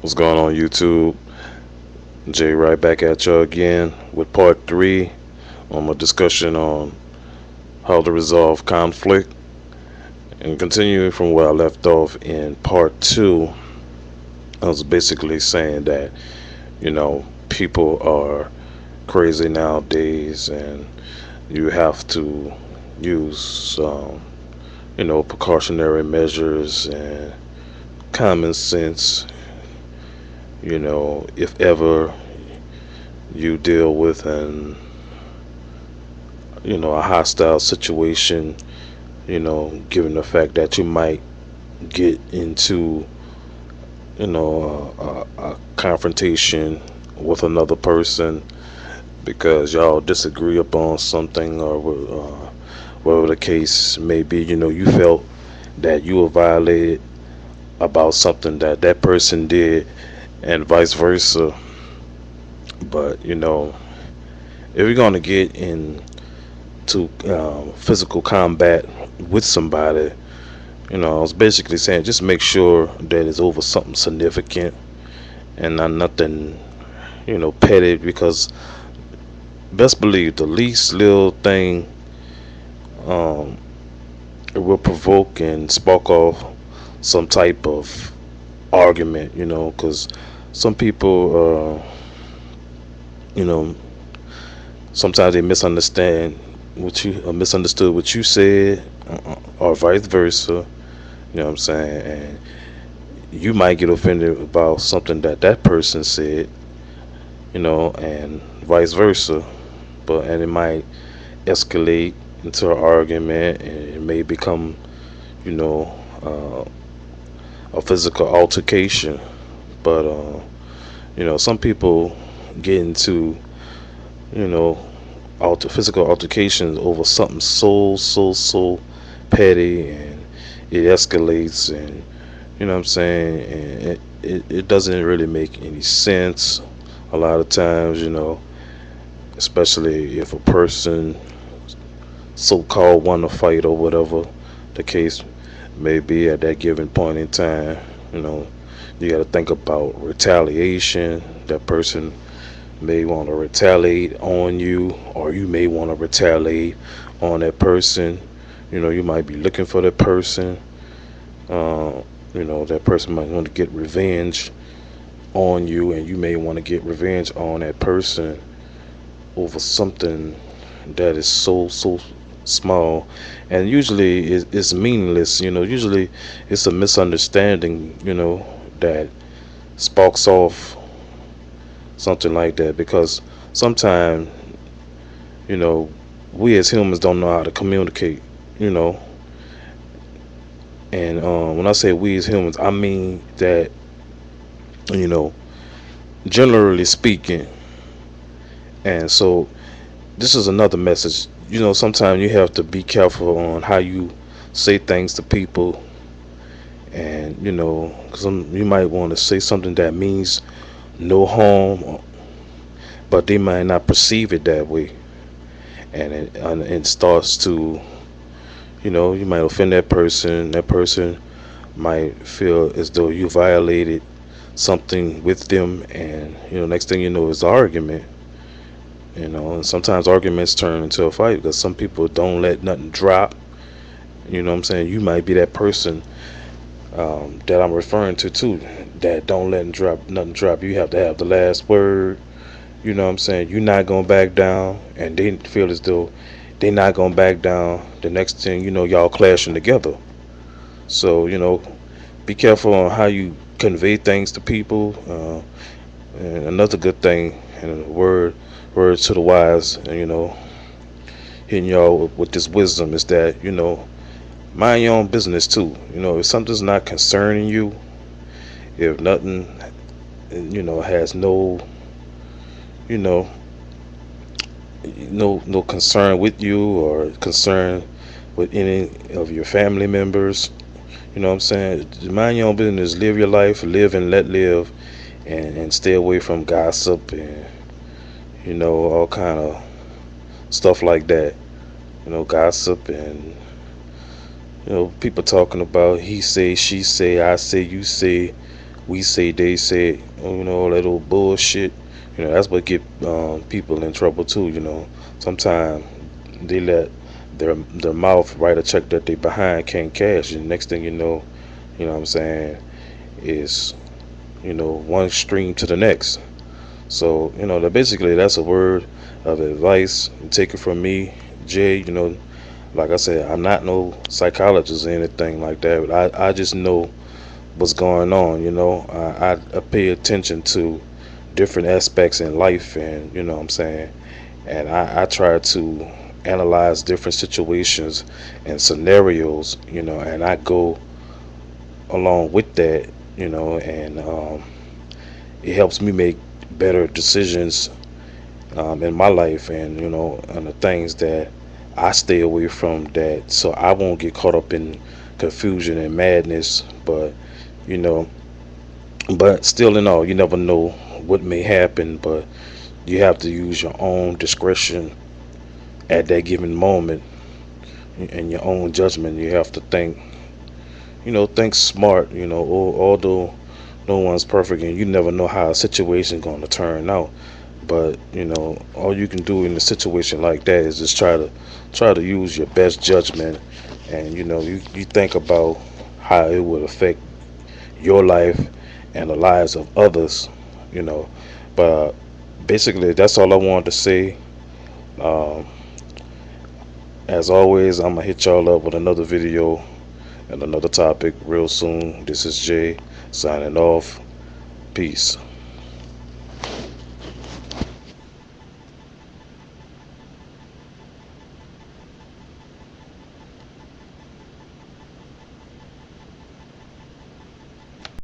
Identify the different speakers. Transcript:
Speaker 1: What's going on, YouTube? Jay right back at you again with part three on my discussion on how to resolve conflict. And continuing from where I left off in part two, I was basically saying that, people are crazy nowadays and you have to use, precautionary measures and common sense, if ever you deal with a hostile situation, given the fact that you might get into, a confrontation with another person because y'all disagree upon something or whatever the case may be. You felt that you were violated about something that that person did and vice versa. But, if you're going to get into physical combat with somebody, I was basically saying just make sure that it's over something significant and not nothing, petty, because best believe the least little thing um, it will provoke and spark off some type of argument, because some people, you know, sometimes they misunderstand what you misunderstood what you said, or vice versa. You know what I'm saying? And you might get offended about something that that person said, and vice versa. And it might escalate into an argument, and it may become, you know, uh, a physical altercation. But some people get into, you know, physical altercations over something so petty, and it escalates, and what I'm saying, and it doesn't really make any sense a lot of times, especially if a person so-called want to fight or whatever the case may be at that given point in time. you know you got to think about retaliation. That person may want to retaliate on you, or you may want to retaliate on that person. You might be looking for that person. uh, that person might want to get revenge on you, and you may want to get revenge on that person over something that is so small, and usually it's meaningless. Usually it's a misunderstanding, that sparks off something like that, because sometimes, you know we as humans don't know how to communicate. you know and when I say we as humans, I mean that, you know generally speaking. And so this is another message. Sometimes you have to be careful on how you say things to people, and because you might want to say something that means no harm, but they might not perceive it that way, and it starts to, you might offend that person. That person might feel as though you violated something with them, and next thing you know is an argument. And sometimes arguments turn into a fight because some people don't let nothing drop. What I'm saying? You might be that person, that I'm referring to too, that don't let nothing drop. You have to have the last word. What I'm saying? You're not gonna back down, and they feel as though they not gonna back down. The next thing you know, y'all clashing together. So be careful on how you convey things to people. And another good thing, and a word to the wise, and hitting y'all with this wisdom, is that mind your own business too. If something's not concerning you, if nothing, has no, you know, no concern with you, or concern with any of your family members. What I'm saying? Mind your own business. Live your life. Live and let live, and stay away from gossip and all kind of stuff like that. Gossip, and people talking about he say, she say, I say, you say, we say, they say, all that old bullshit. That's what get people in trouble too. Sometimes they let their mouth write a check that they behind can't cash, and next thing you know what I'm saying, is one stream to the next. So that basically that's a word of advice. Take it from me, Jay. Like I said, I'm not no psychologist or anything like that, but I just know what's going on. I pay attention to different aspects in life, and what I'm saying, and I try to analyze different situations and scenarios, and I go along with that, and it helps me make better decisions in my life, and the things that I stay away from, that so I won't get caught up in confusion and madness. You know, but still in all, you never know what may happen, but you have to use your own discretion at that given moment and your own judgment. You have to think smart, although no one's perfect and you never know how a situation going to turn out. But all you can do in a situation like that is just try to use your best judgment, and you think about how it would affect your life and the lives of others. you know but basically that's all I wanted to say. um, as always, I'm gonna hit y'all up with another video and another topic real soon. This is Jay signing off. Peace.